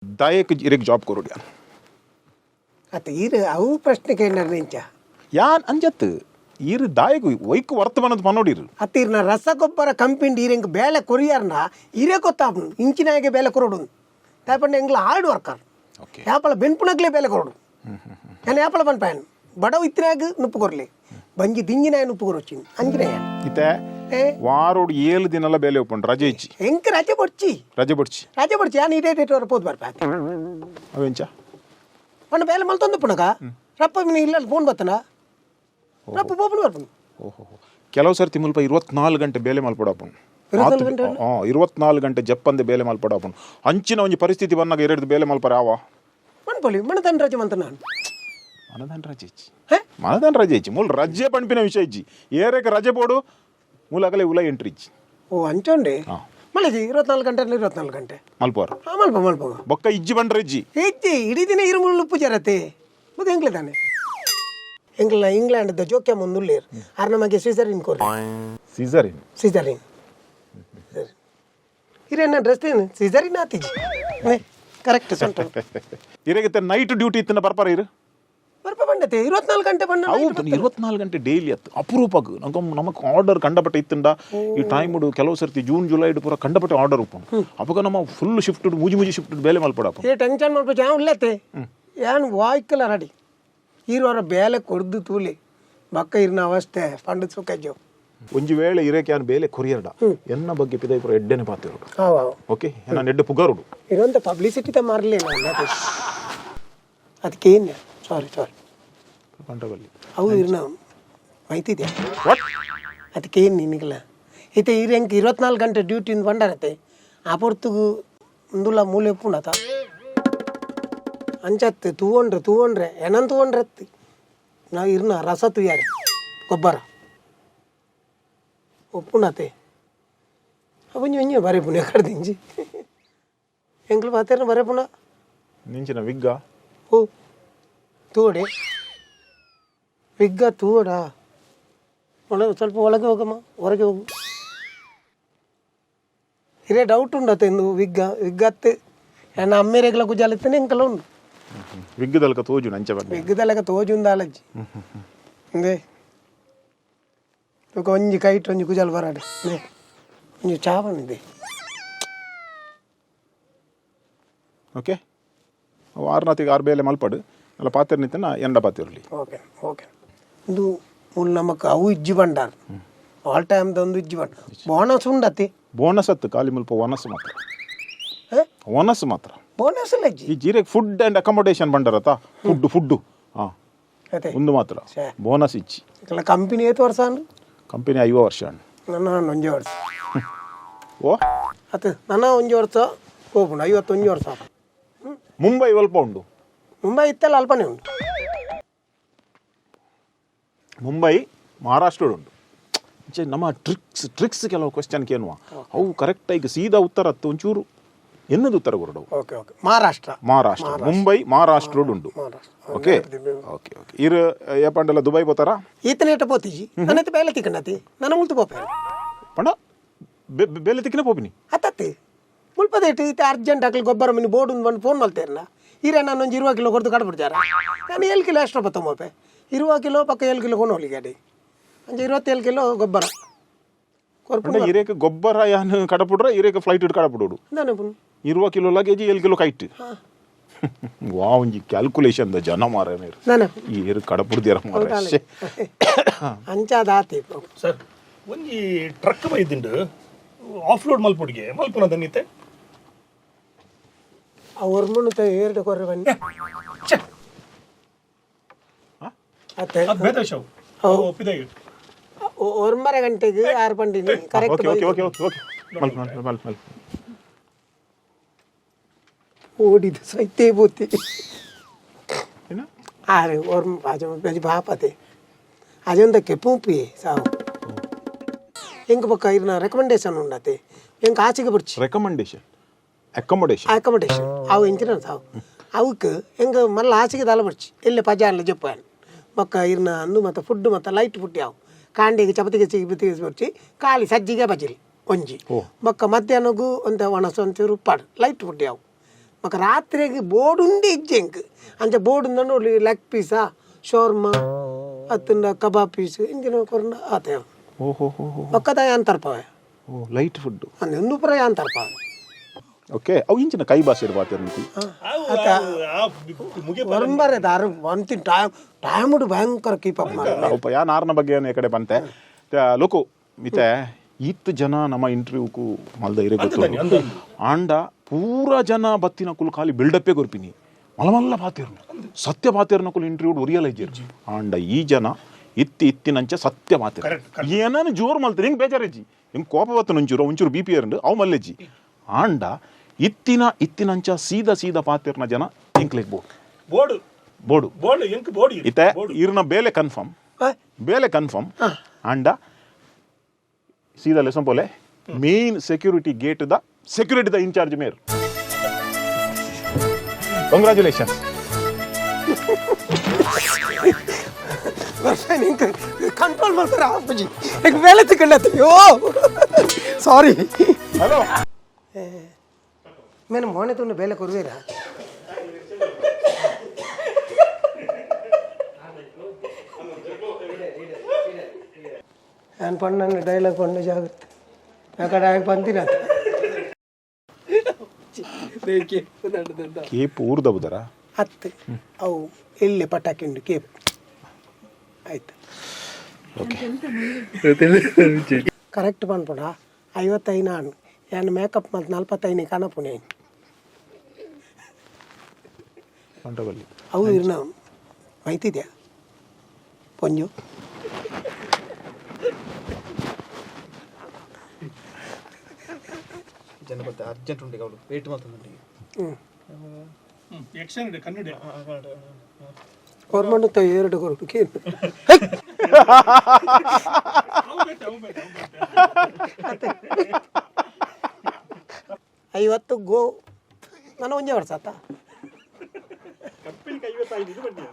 दायक इरेक जॉब करू द्या आता इर अವು ಪ್ರಶ್ನೆಗೆ ನಿರ್ಣయింಚ ಯಾನ್ ಅಂಜತ್ ಇರ್ ದಾಯಕ ವೈಕ್ ವರ್ತಮಾನದ ಮನೋಡಿರು ಅತ್ತಿರ್ನ ರಸಗೊಬ್ಬರ ಕಂಪನಿ ಇರೆಂಗ್ ಬೇಳೆ ಕೊರಿಯರ್ನ ಇರೆ ಗೊತ್ತಾಪು ಇಂಚಿನಾಗೆ ಬೇಳೆ ಕೊರೋಡು ತಾಪಂಡೆ ಎಂಗ್ಲ ಹಾರ್ಡ್ ವರ್ಕರ್ ಓಕೆ ಯಾಪಲ ಬೆನ್ಪುನಗ್ಲೆ ಬೇಳೆ ಕೊರೋಡು ನಾನು ಯಾಪಲ ಬನ್ ಪ್ಯಾನ್ ಬಡವ ಇತ್ತಿನಾಗ ನುಪ್ಪು ಕೊರ್ಲಿ ಬಂಜಿ ದಿಂಜಿನಾಯ ನುಪ್ಪು ಕೊರೊಚ್ಚಿನ್ ಅಂಜಿನಾಯ ಇತೆ ವಾರೋಡು 7 ದಿನಲ್ಲ ಬೇಲೆ ಒಪ್ಪಂಡು ರಜೆ ಇಚ್ಚಿ ಎಂಕ ರಜೆ ಬೊಡ್ಚಿ ಯಾನ್ ಇಡೇ ಡೇಟ್ ವರ ಪೋದ್ ಬರ್ಪ ಅವೆಂಚ ಅಣ್ಣ ಬೇಲೆ ಮಲ್ತೊಂದು ಪುನಗ ರಪ್ಪ ಮಿನಿ ಇಲ್ಲ ಫೋನ್ ಬತ್ತನ ರಪ್ಪ ಬೋಬಳು ಬರ್ಪನು ಓಹೋ ಕೆಲವು ಸರ್ತಿ ಮುಲ್ಪ 24 ಗಂಟೆ ಬೇಲೆ ಮಲ್ಪಡಾಪನು 24 ಗಂಟೆ ಜಪ್ಪಂದೆ ಬೇಲೆ ಮಲ್ಪಡಾಪನು ಅಂಚಿನ ಒಂಜಿ ಪರಿಸ್ಥಿತಿ ಬಂದಾಗ ಎರಡು ಬೇಲೆ ಮಲ್ಪರ ಯಾವ ಮನ್ಪೊಲಿ ಮನದನ್ ರಜೆ ಮಂತ ನಾನು ಮನದನ್ ರಜೆ ಇಚ್ಚಿ ಮೂಲ ರಜೆ ಪಂಪಿನ ವಿಷಯ ಇಚ್ಚಿ ಏರೇಕ ರಜೆ ಬೋಡು ಮೂಲಗಲೇ ಉಲ ಎಂಟ್ರಿ ಇಚ್ಚಿ ಓ ಅಂಚೋಂಡೆ ಮಳೆಜಿ 24 ಗಂಟೆ 24 ಗಂಟೆ ಮಲ್ಪೋರ ಮಲ್ಪ ಬೊಕ್ಕ ಇಜ್ಜಿ ಬಂಡ್ರೆ ಇಜ್ಜಿ ಇಡೀ ದಿನ ಇರುಮುಳ್ಳು ಪೂಜಾರತೆ ಮತ್ತೆ ಎಂಗ್ಲೆ ತಾನೆ ಎಂಗ್ಲ ಇಂಗ್ಲೆಂಡ್ ಜೋಕ್ಯ ಮುಂದುಳ್ಳೇರ್ ಆರ್ ನಮಗೆ ಸೀಸರಿನ್ ಕೋರಿ ಸೀಸರಿನ್ ಇರೇನ ಡ್ರೆಸ್ ಏನು ಸೀಸರಿನ್ ಆತಿಜಿ ಕರೆಕ್ಟ್ ಸೆಂಟರ್ ಇರೇಗತ್ತೆ ನೈಟ್ ಡ್ಯೂಟಿ ಇತ್ತನ ಬರ್ಪಾರ ಇರು ಬರ್ಪ ಬಂಡತೆ 24 ಗಂಟೆ ಬಂಡ ಹೌದು 24 ಗಂಟೆ ಡೈಲಿ ಅತ್ತು ಅಪರೂಪಕ್ಕೆ ನಮಗೆ ಆರ್ಡರ್ ಕಂಡಪಟ್ಟೆ ಇತ್ತಂಡ ಈ ಟೈಮ್ ಕೆಲವು ಸರ್ತಿ ಜೂನ್ ಜುಲೈ ಪೂರ ಕಂಡಪಟ್ಟೆ ಆರ್ಡರ್ ಉಪ್ಪು ಅವಾಗ ನಮ್ಮ ಫುಲ್ ಶಿಫ್ಟ್ ಮೂಜಿ ಶಿಫ್ಟ್ ಬೇಲೆ ಮಲ್ಪಡಪ್ಪ ಏ ಟೆನ್ಷನ್ ಮಾಡ್ಬೇಕು ಯಾವ ಇಲ್ಲತ್ತೆ ಏನು ವಾಯ್ಕಲ್ಲ ರೆಡಿ ಇರೋರ ಬೇಲೆ ಕೊಡ್ದು ತೂಲಿ ಬಕ್ಕ ಇರ್ನ ಅವಸ್ಥೆ ಪಂಡ ಸುಖಜ್ಜು ಒಂಜಿ ವೇಳೆ ಇರೇಕೆ ಯಾನ್ ಬೇಲೆ ಕೊರಿಯರ್ಡ ಎನ್ನ ಬಗ್ಗೆ ಪಿದೈ ಪೂರ ಎಡ್ಡೆನೆ ಪಾತಿರೋಡು ಓಕೆ ನಾನು ಎಡ್ಡೆ ಪುಗಾರುಡು ಇರುವಂತ ಪಬ್ಲಿಸಿಟಿ ತ ಮಾರಲಿಲ್ಲ ಅದಕ್ಕೆ ಏನು ಸಾರಿ ಪಂಡವಲ್ಲಿ ಅವು ಇರ್ನ ಮಾಹಿತಿದ್ಯಾ ಅದಕ್ಕೆ ಏನು ನಿನಗಿಲ್ಲ ಐತೆ ಇರಂಗೆ 24 ಗಂಟೆ ಡ್ಯೂಟಿಯಿಂದ ಬಂಡಾರತ್ತೆ ಆ ಪೊರ್ತುಗು ಒಂದುಲ್ಲ ಮೂಲೆ ಪುಣತ ಅಂಚತ್ತು ತೂವಂಡ್ರೆ ಏನನ್ ತೂವಂಡ್ರತ್ತಿ ನಾವು ಇರ್ನ ರಸ ತುಯ್ಯಾರ ಗೊಬ್ಬರ ಒಪ್ಪುಣತೆ ಅವಂಜಿ ಬರೇ ಪುಣ್ಯ ಕಡ್ದಿಂಜಿ ಎಂಗ್ಲು ಪಾತೇರ್ನ ಬರೇ ಪುಣ ನಿಂಚಿನ ವಿಗ್ಗ ಓ ತೂಡೆ ವಿಗ್ಗ ತೂಡ ಒಳಗೆ ಸ್ವಲ್ಪ ಒಳಗೆ ಹೋಗಮ್ಮ ಹೊರಗೆ ಹೋಗು ಇರೇ ಡೌಟ್ ಉಂಡತ್ತೆ ಇಂದು ವಿಗ್ಗತ್ತೆ ನನ್ನ ಅಮ್ಮೇರೆಗ್ಲ ಗುಜಾಲಿತ್ತೇನೆ ಎಂಕಲ್ಲ ಉಂಡು ವಿಗ್ಗದಲ್ಕ ತೋಜು ನಂಚ ಬಂದ ವಿಗ್ಗದಲ್ಲಕ ತೋಜು ಉಂದಾಲಜ್ಜಿ ಇಂದೇ ಒಂಜಿ ಕೈಟ್ ಒಂಜಿ ಗುಜಾಲ್ ಬರಾಡೆ ಒಂಜಿ ಚಾ ಬಂದಿದೆ ಓಕೆ ವಾರನಾತಿಗೆ 6 ಬೇಲೆ ಮಲ್ಪಡು ಅಲ್ಲ ಪಾತ್ರೆ ನಿಂತನ ಎಂಡ ಪಾತಿರಲಿ ಓಕೆ ಇದು ಮುಲ್ ನಮಕ್ ಅವು ಇಜ್ಜಿ ಬಂಡಾರ ಆಲ್ ಟೈಮ್ ಒಂದು ಇಜ್ಜಿ ಬಂಡ ಬೋನಸ್ ಉಂಡತಿ ಬೋನಸ್ ಅತ್ತು ಖಾಲಿ ಮುಲ್ಪ ಓನಸ್ ಮಾತ್ರ ಬೋನಸ್ ಇಲ್ಲ ಇಜ್ಜಿ ಈ ಜೀರೆ ಫುಡ್ ಅಂಡ್ ಅಕಾಮಡೇಷನ್ ಬಂಡರತ ಫುಡ್ ಒಂದು ಮಾತ್ರ ಬೋನಸ್ ಇಚ್ಚಿ ಕಂಪನಿ ಏತು ವರ್ಷ ಅಂಡು ಕಂಪನಿ 5 ವರ್ಷ ಅಂಡು ನನ್ನ ಒಂಜಿ ವರ್ಷ ಓ ಅತ್ತೆ ನನ್ನ ಒಂಜಿ ವರ್ಷ ಹೋಗ್ಬಿಡು 51 ವರ್ಷ ಮುಂಬೈ ಸ್ವಲ್ಪ ಉಂಡು ಮುಂಬೈ ಇತ್ತಲ್ಲ ಅಲ್ಪನೇ ಉಂಟು ಮುಂಬೈ ಮಹಾರಾಷ್ಟ್ರ ಉಂಟು ನಮ್ಮ ಟ್ರಿಕ್ಸ್ ಕೆಲವು ಕ್ವಶನ್ ಕೇನುವ ಅವು ಕರೆಕ್ಟಾಗಿ ಸೀದಾ ಉತ್ತರ ಹತ್ತು ಒಂಚೂರು ಎನ್ನದು ಉತ್ತರ ಕೊರಡು ಮಹಾರಾಷ್ಟ್ರ ಮುಂಬೈ ಮಹಾರಾಷ್ಟ್ರ ಉಂಟು ಓಕೆ ಇರು ಏಪಂಡೆಲ್ಲ ದುಬೈ పోతారా ಈತನೇಟ పోతీజీ నన్నైతే బేల తిక్కనతి నన్న ముల్తు పోపే పండ ಬೇಲೆ ತಿಕ್ಕನೆ ಪೋಪಿನಿ ಅತ್ತತ್ತೆ ಮುಲ್ಪದೇಟಿ ಇತ್ತೆ ಅರ್ಜೆಂಟ್ ಹಾಕಲಿ ಗೊಬ್ಬರ ಮಿನಿ ಬೋರ್ಡ್ ಒಂದು ಫೋನ್ ಮಲ್ತೇರಲ್ಲ ಇರೇ ನಾನು ಒಂದು 20 ಕಿಲೋ ಕೊಡ್ದು ಕಡ್ಬಿಡ್ತಾರ ನಾನು 7 ಕಿಲೋ ಎಕ್ಸ್ಟ್ರಾ ಬತ್ತಮೋಪೆ 20 ಕಿಲೋ ಪಕ್ಕ 7 ಕಿಲೋ ಕೊಂಡು ಹೋಗ್ಲಿ ಗಾಡಿ ಅಂಚೆ 27 ಕಿಲೋ ಗೊಬ್ಬರ ಇರೇಕ ಗೊಬ್ಬರ ಯಾನು ಕಡಪುಡ್ರ ಇರೇಕ ಫ್ಲೈಟ್ ಇಟ್ಟು ಕಡಪುಡು ನಾನು 20 ಕಿಲೋ ಲಗೇಜ್ 7 ಕಿಲೋ ಕೈಟ್ ವಾ ಒಂಜಿ ಕ್ಯಾಲ್ಕುಲೇಷನ್ ದ ಜನ ಮಾರೇನೆ ಈ ಏರು ಕಡಪುಡ್ದಿರ ಮಾರೇ ಅಂಚಾದಾತಿ ಸರ್ ಒಂಜಿ ಟ್ರಕ್ ಬೈದಿಂಡು ಆಫ್ ಲೋಡ್ ಮಲ್ಪುಡಿಗೆ ಮಲ್ಪುನ ದನ್ನಿತ್ತೆ ಅವ್ರ ಮುನ್ನತ ಏರ್ಡು ಕೊರ್ರೆ ಬನ್ನಿ ಅತ್ತೆ ಅದು ಬೇದ ಶವ್ ಒಪ್ಪಿದಾಗೆ 1:30 ಗಂಟೆಗೆ 6 ಪಂಡಿನಿ ಕರೆಕ್ಟ್ ಓಕೆ ಓಡಿದು ಸೈತೆ ಬೋತಿ ಅರೆ और आज बाप आते आज ಒಂದಕ್ಕೆ ಪೂಪಿ ಸಾವು ಎಂಗ ಪಕ್ಕ ಇರ್ನ ರೆಕಮೆಂಡೇಶನ್ ಉಂಡತೆ ಎಂಗ ಆಚೆಗೆ ಬರ್ಚಿ ರೆಕಮೆಂಡೇಶನ್ ಅಕಾಮಡೇಷನ್ ಅವು ಎಂಚಿನ ಸಾವು ಅವಕ್ಕೆ ಎಂಗ ಮಲ್ಲ ಆಚೆಗೆ ದಾಲ ಬರ್ಚಿ ಎಲ್ಲೇ ಪಜಾರ್ಲ ಜಪ್ಪಾನ್ ಪಕ್ಕ ಇರ್ನ ಅಂದು ಮತ್ತು ಫುಡ್ ಮತ್ತು ಲೈಟ್ ಫುಡ್ ಯಾವು ಕಾಂಡೆಗೆ ಚಪತಿಗೆ ಬಿತ್ತಿಗೆ ಬರ್ಚಿ ಖಾಲಿ ಸಜ್ಜಿಗೆ ಬಜಿರಿ ಒಂಜಿ ಬೊಕ್ಕ ಮಧ್ಯಾಹ್ನಗೂ ಒಂದು ಒಣಸು ಒಂಚೂರು ಉಪ್ಪಾಡು ಲೈಟ್ ಫುಡ್ ಯಾವು మాకు రాత్రికి బోర్డు ఉండి ఇచ్చేంక్ అంతే బోర్డు ఉందండి leg Pisa shawarma అత్తుండ kebab piece engine కొరండ Aathe ಓಹೋ ಒಕ್ಕದ ಯಾಂತರ್ಪವ ಓ ಲೈಟ್ ಫುಡ್ ಅಂದು ಪುರ ಯಾಂತರ್ಪವ ಓಕೆ ಅವು ಇಂಚಿನ ಕೈ ಭಾಷೆ ಬಾತಿರ್ ನಿಕು ವರಂಬರೆ ದಾರು ಒಂತಿ ಟೈಮ್ ಭಯಂಕರ ಕೀಪ್ ಅಪ್ ಮಾಡ ಅಪ್ಪ ಯಾ ನಾರ್ನ ಬಗ್ಗೆ ಈ ಕಡೆ ಬಂತೆ ಲೋಕು ಮಿತೆ ಇತ್ತು ಜನ ನಮ್ಮ ಇಂಟರ್ವ್ಯೂಕು ಮಲ್ದ ಇರೆ ಗೊತ್ತು ಆಂಡ ಪೂರ ಜನ ಬತ್ತಿನ ಕುಲು ಖಾಲಿ ಬಿಲ್ಡಪ್ಪೇ ಗೊರ್ಪಿನಿ ಮಲಮಲ್ಲ ಬಾತಿರ್ನು ಸತ್ಯ ಬಾತಿರ್ನ ಕುಲು ಇಂಟರ್ವ್ಯೂ ಒರಿಯಲೈಜಿರ್ ಆಂಡ ಈ ಜನ ಇತ್ತಿನಂಚ ಸತ್ಯ ಮಾತಿರ ಏನನ್ನು ಜೋರು ಮಲ್ತಾರೆ ಹಿಂಗೆ ಬೇಜಾರಜ್ಜಿ ಹಿಂಗೆ ಕೋಪ ಬತ್ತು ಒಂಚೂರು ಬಿ ಪಿ ಇರಂಡು ಅವು ಮಲ್ಲೆಜ್ಜಿ ಆಂಡ ಇತ್ತಿನಂಚ ಸೀದಾ ಪಾತಿರ್ನ ಜನ ಇಂಕ್ಲೆಗ್ ಬೋಡು ಇತ್ತೆ ಇರ್ನ ಬೇಲೆ ಕನ್ಫರ್ಮ್ ಆಂಡ ಸೀದಾ ಲೆಸನ್ ಪೋಲೆ ಮೇನ್ ಸೆಕ್ಯೂರಿಟಿ ಗೇಟ್ ದ ಸೆಕ್ಯೂರಿಟಿ ದ ಇನ್ಚಾರ್ಜ್ ಮೇರ್ ಕಂಗ್ರಾಚುಲೇಷನ್ಸ್ ಕಂಟ್ರೋಲ್ ಮಾಡ್ತಾರೆ ಅಪ್ಪಾಜಿ ಈಗ ಮೇಲೆ ತಿಕ್ಕಳ್ಳತ್ತಯ್ಯೋ ಸಾರಿ ಹಲೋ ಮೇನು ಮೋನೆ ತುಂಬ ಬೇಲೆ ಕೊರುವೇರಾ ನಾನು ಪಣ್ಣ ಡೈಲಾಗ್ ಪಣ್ಣ ಜಾಗ್ರತೆ ಆ ಕಡೆ ಆಗಿ ಬಂದಿರ ಕೇಪ್ ಊರ್ದ ಬುದರ ಹತ್ತು ಅವು ಇಲ್ಲೇ ಪಟಾಕಿ ಉಂಡು ಕೇಪ್ ಆಯ್ತು ಕರೆಕ್ಟ್ ಪನ್ಪುಡ 55 ನಾನು ಏನು ಮೇಕಪ್ ಮತ್ತು 45 ಕಾಣಪುಣೆ ಅವು ಇರ್ನ ಮೈತಿದ್ಯಾ ಪೊಂಜು ಜನಪದ ಅರ್ಜೆಂಟ್ ಉಂಟು ಅವಳು ವೇಟ್ ಮಾಡ್ತಾನೆ ಕನ್ನಡ ಗೌರ್ಮೆಂಟ್ ಎರಡು ಕೊರಡು ಐವತ್ತು ಗೋ ನಾನು ಒಂದೇ ವರ್ಷ ಆತ ಕಂಪನಿಗೆ 55 ಇದು ಬನ್ನಿ